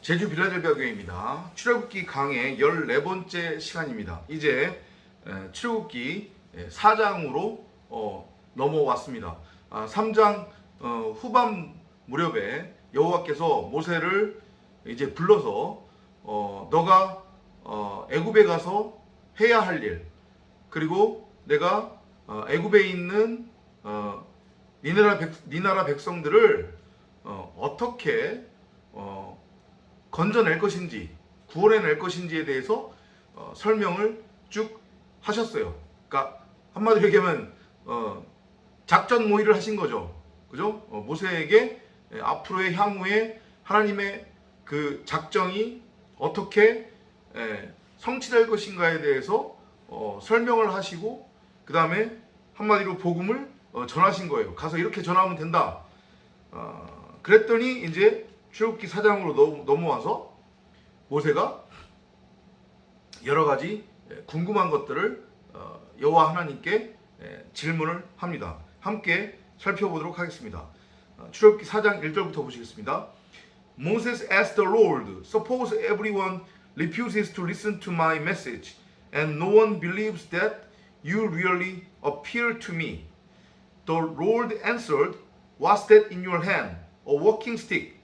제주 빌라델비아 교회입니다. 출애굽기 강의 14번째 시간입니다. 이제 출애굽기 4장으로 넘어왔습니다. 3장 후반 무렵에 여호와께서 모세를 이제 불러서 너가 애굽에 가서 해야 할 일, 그리고 내가 애굽에 있는 네 나라 백성들을 어떻게 건져낼 것인지, 구원해낼 것인지에 대해서 설명을 쭉 하셨어요. 그러니까 한마디로 얘기하면 작전 모의를 하신 거죠. 그죠? 모세에게 앞으로의 향후에 하나님의 그 작정이 어떻게 성취될 것인가에 대해서 설명을 하시고, 그 다음에 한마디로 복음을 전하신 거예요. 가서 이렇게 전하면 된다. 그랬더니 이제 출애굽기 4장으로 넘어와서 모세가 여러 가지 궁금한 것들을 여호와 하나님께 질문을 합니다. 함께 살펴보도록 하겠습니다. 출애굽기 4장 1절부터 보시겠습니다. Moses asked the Lord, suppose everyone refuses to listen to my message and no one believes that you really appear to me. The Lord answered, what's that in your hand? A walking stick.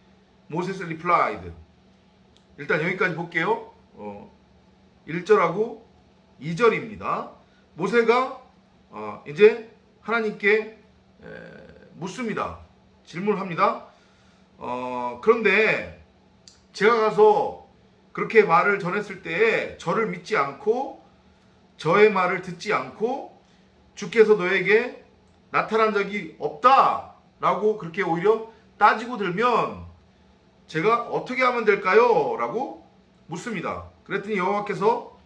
Moses replied. 일단 여기까지 볼게요. 1절하고 2절입니다. 모세가 이제 하나님께 묻습니다. 질문을 합니다. 그런데 제가 가서 그렇게 말을 전했을 때에 저를 믿지 않고 저의 말을 듣지 않고 주께서 너에게 나타난 적이 없다라고 그렇게 오히려 따지고 들면 제가 어떻게 하면 될까요? 라고 묻습니다. 그랬더니 여호와께서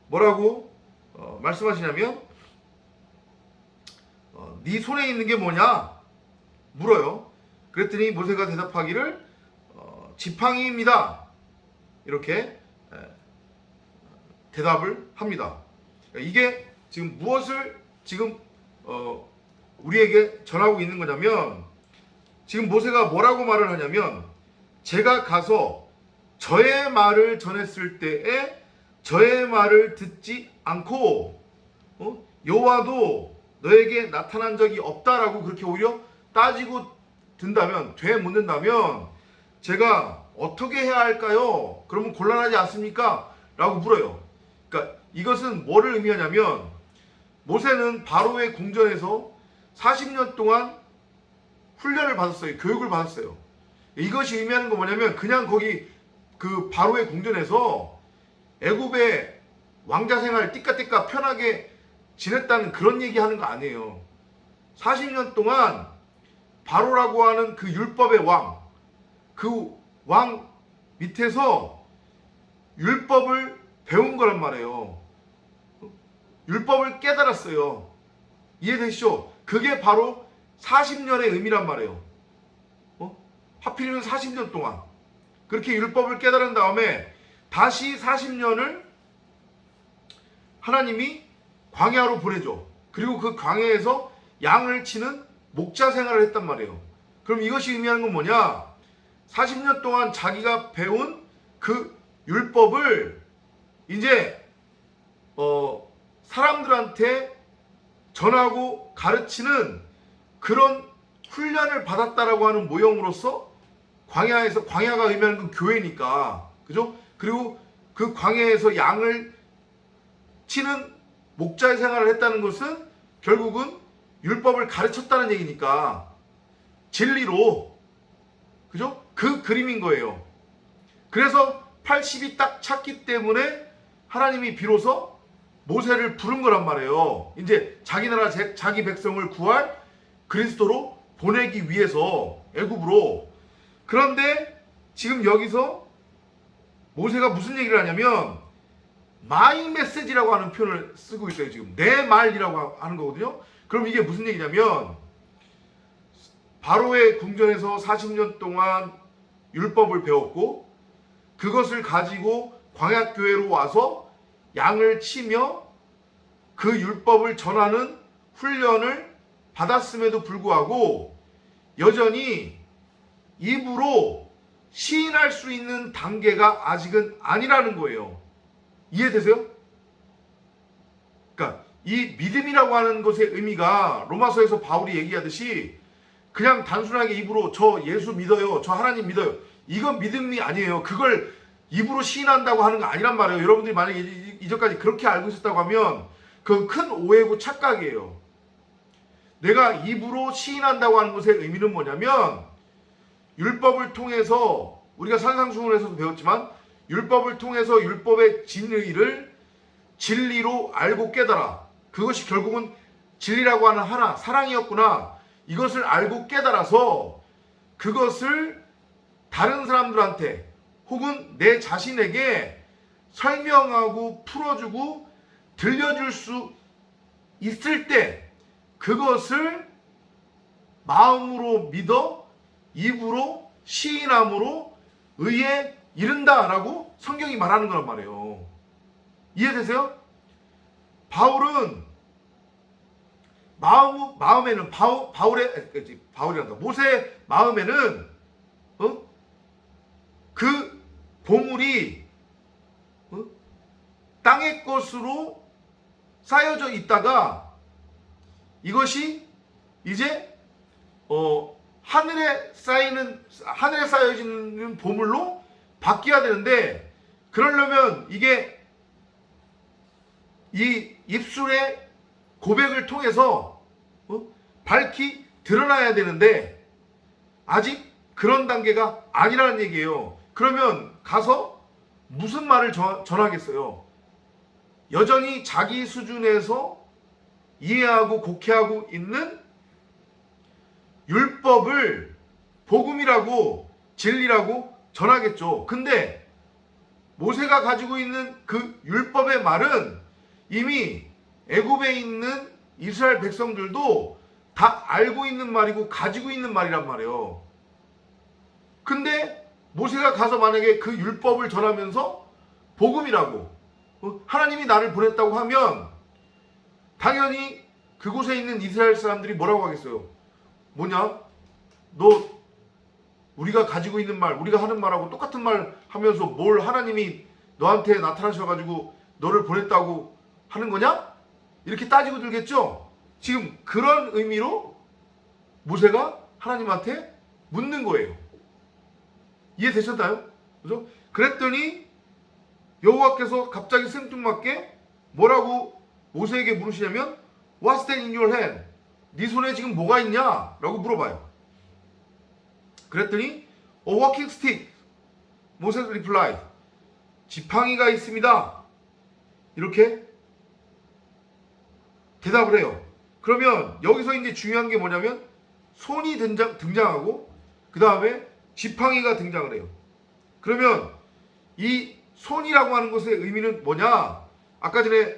뭐라고 말씀하시냐면 네 손에 있는 게 뭐냐? 물어요. 그랬더니 모세가 대답하기를 지팡이입니다. 이렇게 대답을 합니다. 이게 지금 무엇을 지금 우리에게 전하고 있는 거냐면, 지금 모세가 뭐라고 말을 하냐면, 제가 가서 저의 말을 전했을 때에 저의 말을 듣지 않고 여호와도 너에게 나타난 적이 없다라고 그렇게 오히려 따지고 든다면, 되묻는다면 제가 어떻게 해야 할까요? 그러면 곤란하지 않습니까? 라고 물어요. 그러니까 이것은 뭐를 의미하냐면, 모세는 바로의 궁전에서 40년 동안 훈련을 받았어요. 교육을 받았어요. 이것이 의미하는 건 뭐냐면, 그냥 거기 그 바로의 궁전에서 애굽의 왕자 생활 띠까띠까 편하게 지냈다는 그런 얘기하는 거 아니에요. 40년 동안 바로라고 하는 그 율법의 왕, 그 왕 밑에서 율법을 배운 거란 말이에요. 율법을 깨달았어요. 이해되시죠? 그게 바로 40년의 의미란 말이에요. 하필이면 40년 동안 그렇게 율법을 깨달은 다음에 다시 40년을 하나님이 광야로 보내줘. 그리고 그 광야에서 양을 치는 목자 생활을 했단 말이에요. 그럼 이것이 의미하는 건 뭐냐? 40년 동안 자기가 배운 그 율법을 이제 사람들한테 전하고 가르치는 그런 훈련을 받았다라고 하는 모형으로서 광야가 의미하는 건 교회니까, 그죠? 그리고 그 광야에서 양을 치는 목자의 생활을 했다는 것은 결국은 율법을 가르쳤다는 얘기니까 진리로, 그죠? 그 그림인 거예요. 그래서 80이 딱 찼기 때문에 하나님이 비로소 모세를 부른 거란 말이에요. 이제 자기 나라 자기 백성을 구할 그리스도로 보내기 위해서 애굽으로. 그런데 지금 여기서 모세가 무슨 얘기를 하냐면 마이 메시지라고 하는 표현을 쓰고 있어요. 지금 내 말이라고 하는 거거든요. 그럼 이게 무슨 얘기냐면, 바로의 궁전에서 40년 동안 율법을 배웠고 그것을 가지고 광야교회로 와서 양을 치며 그 율법을 전하는 훈련을 받았음에도 불구하고 여전히 입으로 시인할 수 있는 단계가 아직은 아니라는 거예요. 이해되세요? 그러니까 이 믿음이라고 하는 것의 의미가 로마서에서 바울이 얘기하듯이 그냥 단순하게 입으로 저 예수 믿어요, 저 하나님 믿어요, 이건 믿음이 아니에요. 그걸 입으로 시인한다고 하는 거 아니란 말이에요. 여러분들이 만약에 이전까지 그렇게 알고 있었다고 하면 그건 큰 오해고 착각이에요. 내가 입으로 시인한다고 하는 것의 의미는 뭐냐면, 율법을 통해서, 우리가 산상수훈에서도 배웠지만 율법을 통해서 율법의 진의를 진리로 알고 깨달아, 그것이 결국은 진리라고 하는 하나, 사랑이었구나, 이것을 알고 깨달아서 그것을 다른 사람들한테 혹은 내 자신에게 설명하고 풀어주고 들려줄 수 있을 때 그것을 마음으로 믿어 입으로 시인함으로 의에 이른다라고 성경이 말하는 거란 말이에요. 이해되세요? 바울은 마음에는 바울이란다. 모세의 마음에는 그 보물이 땅의 것으로 쌓여져 있다가 이것이 이제 하늘에 쌓여지는 보물로 바뀌어야 되는데, 그러려면 이게 이 입술의 고백을 통해서 밝히 드러나야 되는데 아직 그런 단계가 아니라는 얘기예요. 그러면 가서 무슨 말을 전하겠어요? 여전히 자기 수준에서 이해하고 곡해하고 있는 율법을 복음이라고 진리라고 전하겠죠. 근데 모세가 가지고 있는 그 율법의 말은 이미 애굽에 있는 이스라엘 백성들도 다 알고 있는 말이고 가지고 있는 말이란 말이에요. 근데 모세가 가서 만약에 그 율법을 전하면서 복음이라고 하나님이 나를 보냈다고 하면 당연히 그곳에 있는 이스라엘 사람들이 뭐라고 하겠어요? 뭐냐? 너 우리가 가지고 있는 말, 우리가 하는 말하고 똑같은 말 하면서 뭘 하나님이 너한테 나타나셔가지고 너를 보냈다고 하는 거냐? 이렇게 따지고 들겠죠? 지금 그런 의미로 모세가 하나님한테 묻는 거예요. 이해되셨나요? 그죠? 그랬더니 여호와께서 갑자기 생뚱맞게 뭐라고 모세에게 물으시냐면 What's that in your hand? 네 손에 지금 뭐가 있냐? 라고 물어봐요. 그랬더니 A walking stick. 모세 replied. 지팡이가 있습니다. 이렇게 대답을 해요. 그러면 여기서 이제 중요한 게 뭐냐면 손이 등장하고 그 다음에 지팡이가 등장을 해요. 그러면 이 손이라고 하는 것의 의미는 뭐냐? 아까 전에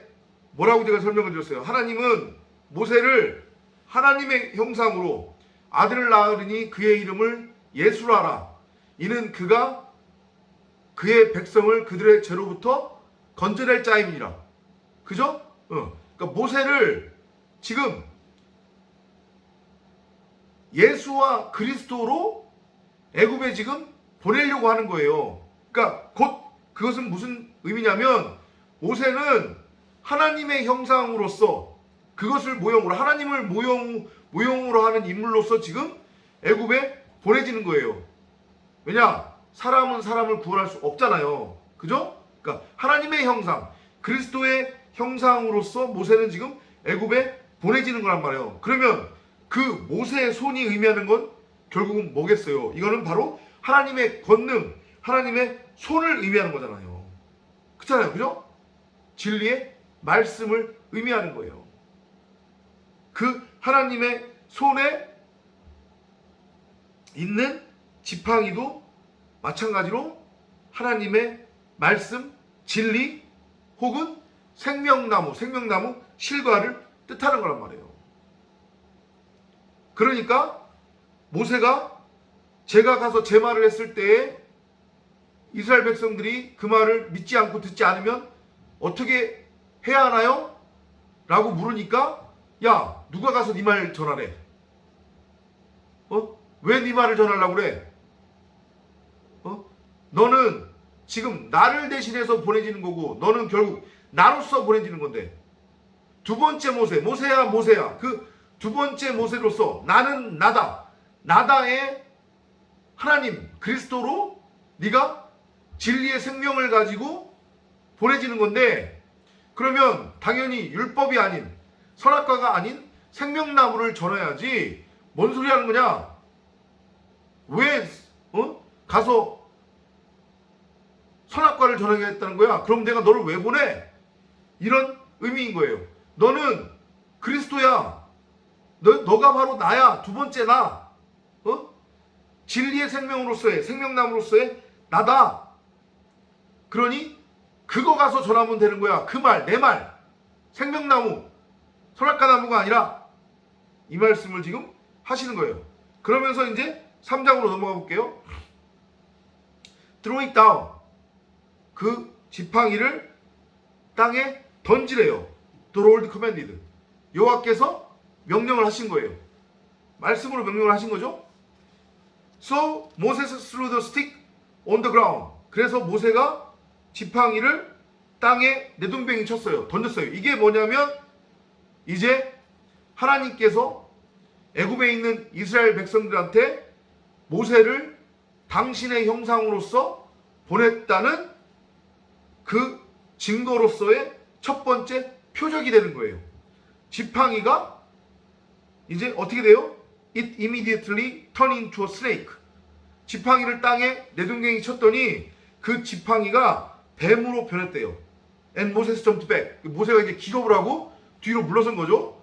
뭐라고 제가 설명을 드렸어요. 하나님은 모세를 하나님의 형상으로 아들을 낳으니 그의 이름을 예수라 하라. 이는 그가 그의 백성을 그들의 죄로부터 건져낼 자임이니라. 그죠? 그러니까 모세를 지금 예수와 그리스도로 애굽에 지금 보내려고 하는 거예요. 그러니까 곧 그것은 무슨 의미냐면 모세는 하나님의 형상으로서 그것을 모형으로 하나님을 모형으로 하는 인물로서 지금 애굽에 보내지는 거예요. 왜냐? 사람은 사람을 구원할 수 없잖아요. 그죠? 그러니까 하나님의 형상, 그리스도의 형상으로서 모세는 지금 애굽에 보내지는 거란 말이에요. 그러면 그 모세의 손이 의미하는 건 결국은 뭐겠어요? 이거는 바로 하나님의 권능, 하나님의 손을 의미하는 거잖아요. 그렇잖아요. 그죠? 진리의 말씀을 의미하는 거예요. 그 하나님의 손에 있는 지팡이도 마찬가지로 하나님의 말씀, 진리 혹은 생명나무 실과를 뜻하는 거란 말이에요. 그러니까 모세가 제가 가서 제 말을 했을 때에 이스라엘 백성들이 그 말을 믿지 않고 듣지 않으면 어떻게 해야 하나요? 라고 물으니까 야, 누가 가서 네 말 전하래? 왜 네 말을 전하려고 그래? 지금 나를 대신해서 보내지는 거고 너는 결국 나로서 보내지는 건데 두 번째 모세야 그 두 번째 모세로서 나는 나다의 하나님 그리스도로 네가 진리의 생명을 가지고 보내지는 건데 그러면 당연히 율법이 아닌 선악과가 아닌 생명나무를 전해야지 뭔 소리 하는 거냐? 왜 가서 선악과를 전하겠다는 거야? 그럼 내가 너를 왜 보내? 이런 의미인 거예요. 너는 그리스도야. 너가 바로 나야. 두 번째 나. 진리의 생명으로서의 생명나무로서의 나다. 그러니 그거 가서 전하면 되는 거야. 그 말, 내 말. 생명나무, 선악과 나무가 아니라 이 말씀을 지금 하시는 거예요. 그러면서 이제 3장으로 넘어가 볼게요. Throw it down. 그 지팡이를 땅에 던지래요. The Lord commanded. 여호와께서 명령을 하신 거예요. 말씀으로 명령을 하신 거죠. So Moses threw the stick on the ground. 그래서 모세가 지팡이를 땅에 내동뱅이 쳤어요. 던졌어요. 이게 뭐냐면 이제 하나님께서 애굽에 있는 이스라엘 백성들한테 모세를 당신의 형상으로서 보냈다는 그 증거로서의 첫 번째 표적이 되는 거예요. 지팡이가 이제 어떻게 돼요? It immediately turned into a snake. 지팡이를 땅에 내동댕이 쳤더니 그 지팡이가 뱀으로 변했대요. And Moses jumped back. 모세가 이제 기겁을 하고 뒤로 물러선 거죠.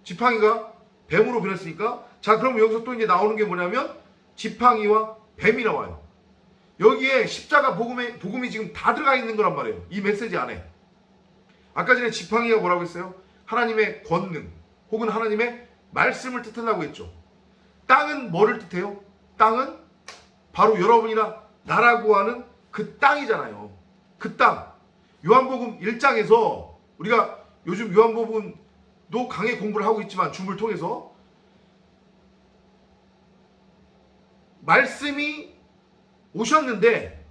지팡이가 뱀으로 변했으니까. 자, 그럼 여기서 또 이제 나오는 게 뭐냐면 지팡이와 뱀이 나와요. 여기에 십자가 복음이 지금 다 들어가 있는 거란 말이에요. 이 메시지 안에. 아까 전에 지팡이가 뭐라고 했어요? 하나님의 권능 혹은 하나님의 말씀을 뜻한다고 했죠. 땅은 뭐를 뜻해요? 땅은 바로 여러분이나 나라고 하는 그 땅이잖아요. 그 땅. 요한복음 1장에서 우리가 요즘 요한복음도 강의 공부를 하고 있지만 줌을 통해서 말씀이 오셨는데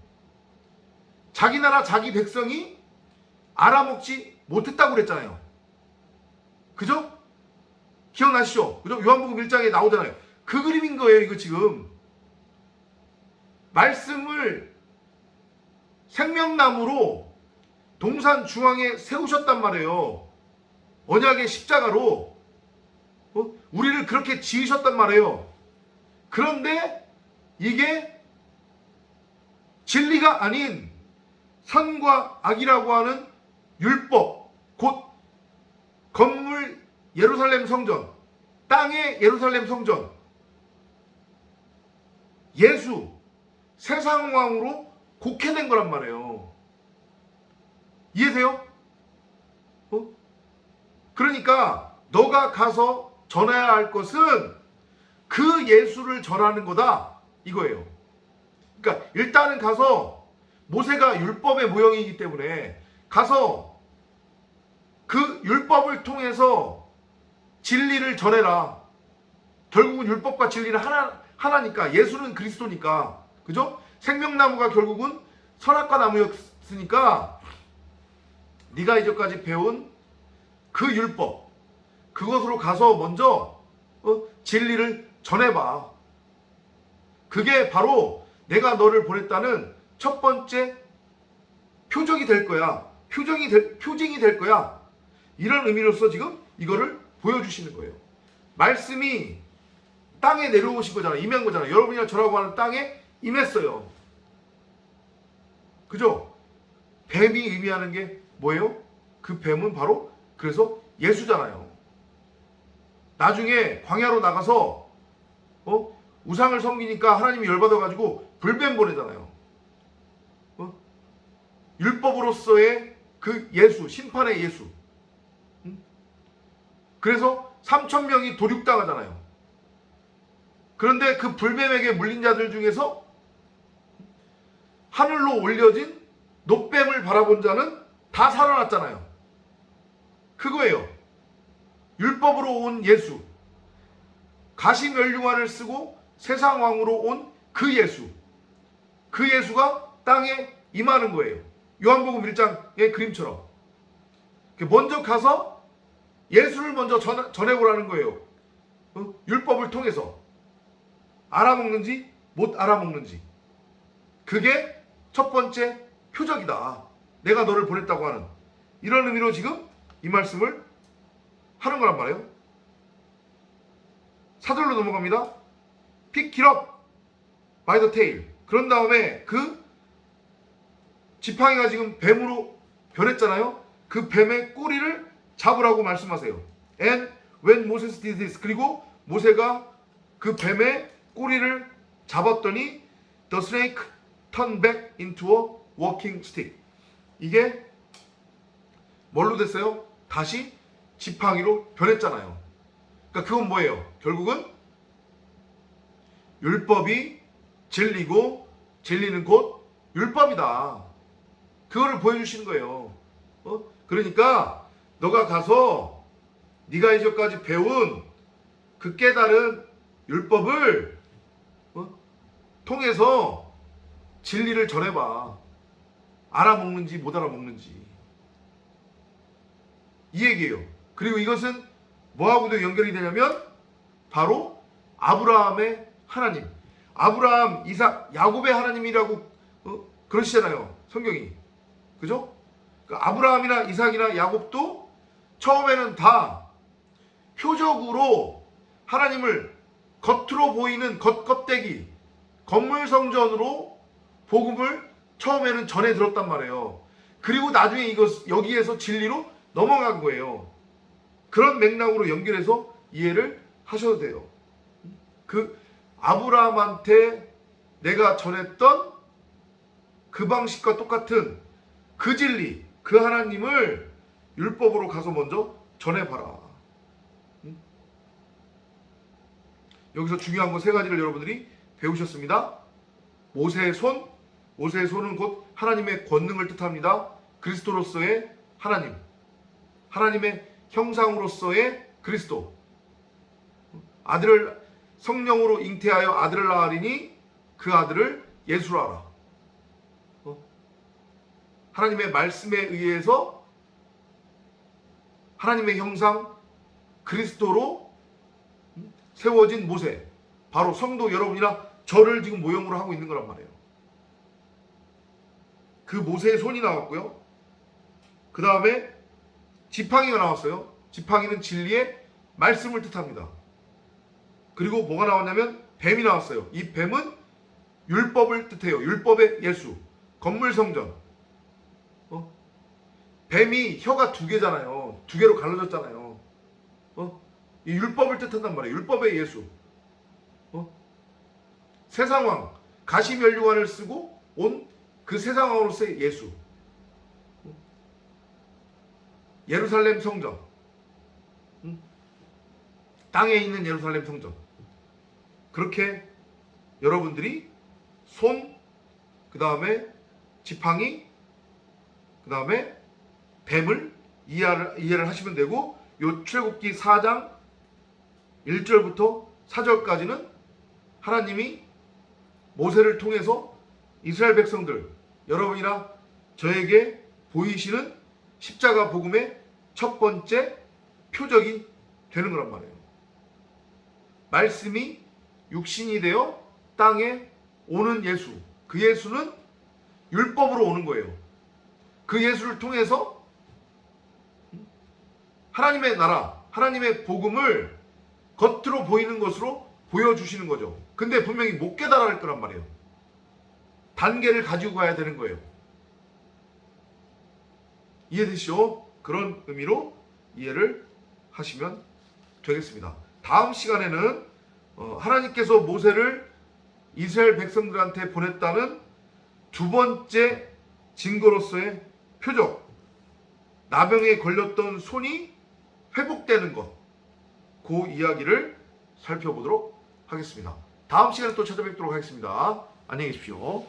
자기 나라 자기 백성이 알아먹지 못했다고 그랬잖아요. 그죠? 기억나시죠? 그죠? 요한복음 1장에 나오잖아요. 그 그림인 거예요. 이거 지금 말씀을 생명나무로 동산 중앙에 세우셨단 말이에요. 언약의 십자가로 우리를 그렇게 지으셨단 말이에요. 그런데 이게 진리가 아닌 선과 악이라고 하는 율법, 곧 건물 예루살렘 성전, 땅의 예루살렘 성전, 예수, 세상 왕으로 곡해된 거란 말이에요. 이해돼요? 그러니까 너가 가서 전해야 할 것은 그 예수를 전하는 거다 이거예요. 그러니까 일단은 가서 모세가 율법의 모형이기 때문에 가서 그 율법을 통해서 진리를 전해라. 결국은 율법과 진리는 하나니까. 예수는 그리스도니까. 그죠? 생명나무가 결국은 선악과 나무였으니까 네가 이제까지 배운 그 율법 그것으로 가서 먼저 진리를 전해봐. 그게 바로 내가 너를 보냈다는 첫 번째 표적이 될 거야. 표징이 될 거야. 이런 의미로서 지금 이거를 보여주시는 거예요. 말씀이 땅에 내려오신 거잖아. 임한 거잖아. 여러분이나 저라고 하는 땅에 임했어요. 그죠? 뱀이 의미하는 게 뭐예요? 그 뱀은 바로 그래서 예수잖아요. 나중에 광야로 나가서 우상을 섬기니까 하나님이 열받아가지고 불뱀 보내잖아요. 율법으로서의 그 예수, 심판의 예수. 그래서 3,000명이 도륙당하잖아요. 그런데 그 불뱀에게 물린 자들 중에서 하늘로 올려진 놋뱀을 바라본 자는 다 살아났잖아요. 그거예요. 율법으로 온 예수. 가시면류관을 쓰고 세상 왕으로 온 그 예수. 그 예수가 땅에 임하는 거예요. 요한복음 1장의 그림처럼. 먼저 가서 예수를 먼저 전해보라는 거예요. 율법을 통해서. 알아먹는지 못 알아먹는지. 그게 첫 번째 표적이다. 내가 너를 보냈다고 하는. 이런 의미로 지금 이 말씀을 하는 거란 말이에요. 사절로 넘어갑니다. Pick it up by the tail. 그런 다음에 그 지팡이가 지금 뱀으로 변했잖아요. 그 뱀의 꼬리를 잡으라고 말씀하세요. And when Moses did this. 그리고 모세가 그 뱀의 꼬리를 잡았더니 the snake turned back into a walking stick. 이게 뭘로 됐어요? 다시 지팡이로 변했잖아요. 그러니까 그건 뭐예요? 결국은 율법이 진리고 진리는 곧 율법이다. 그거를 보여주시는 거예요. 그러니까 너가 가서 네가 이제까지 배운 그 깨달은 율법을 통해서 진리를 전해봐. 알아먹는지 못 알아먹는지. 이 얘기예요. 그리고 이것은 뭐하고도 연결이 되냐면 바로 아브라함의 하나님, 아브라함, 이삭, 야곱의 하나님이라고 그러시잖아요. 성경이. 그죠? 그러니까 아브라함이나 이삭이나 야곱도 처음에는 다 표적으로 하나님을 겉으로 보이는 겉껍데기, 건물성전으로 복음을 처음에는 전해 들었단 말이에요. 그리고 나중에 여기에서 진리로 넘어간 거예요. 그런 맥락으로 연결해서 이해를 하셔도 돼요. 그 아브라함한테 내가 전했던 그 방식과 똑같은 그 진리, 그 하나님을 율법으로 가서 먼저 전해봐라. 여기서 중요한 거 세 가지를 여러분들이 배우셨습니다. 모세의 손, 모세의 손은 곧 하나님의 권능을 뜻합니다. 그리스도로서의 하나님, 하나님의 형상으로서의 그리스도. 아들을 성령으로 잉태하여 아들을 낳으리니 그 아들을 예수로 알아. 하나님의 말씀에 의해서 하나님의 형상 그리스도로 세워진 모세, 바로 성도 여러분이나 저를 지금 모형으로 하고 있는 거란 말이에요. 그 모세의 손이 나왔고요. 그 다음에 지팡이가 나왔어요. 지팡이는 진리의 말씀을 뜻합니다. 그리고 뭐가 나왔냐면 뱀이 나왔어요. 이 뱀은 율법을 뜻해요. 율법의 예수, 건물성전. 뱀이 혀가 두 개잖아요. 두 개로 갈라졌잖아요. 이 율법을 뜻한단 말이에요. 율법의 예수. 세상왕, 가시면류관을 쓰고 온 그 세상왕으로서의 예수. 예루살렘 성전. 땅에 있는 예루살렘 성전. 그렇게 여러분들이 손, 그 다음에 지팡이, 그 다음에 뱀을 이해를 하시면 되고, 요 출애굽기 4장 1절부터 4절까지는 하나님이 모세를 통해서 이스라엘 백성들, 여러분이나 저에게 보이시는 십자가 복음의 첫 번째 표적이 되는 거란 말이에요. 말씀이 육신이 되어 땅에 오는 예수, 그 예수는 율법으로 오는 거예요. 그 예수를 통해서 하나님의 나라, 하나님의 복음을 겉으로 보이는 것으로 보여주시는 거죠. 근데 분명히 못 깨달을 거란 말이에요. 단계를 가지고 가야 되는 거예요. 이해되시죠? 그런 의미로 이해를 하시면 되겠습니다. 다음 시간에는 하나님께서 모세를 이스라엘 백성들한테 보냈다는 두 번째 증거로서의 표적, 나병에 걸렸던 손이 회복되는 것, 그 이야기를 살펴보도록 하겠습니다. 다음 시간에 또 찾아뵙도록 하겠습니다. 안녕히 계십시오.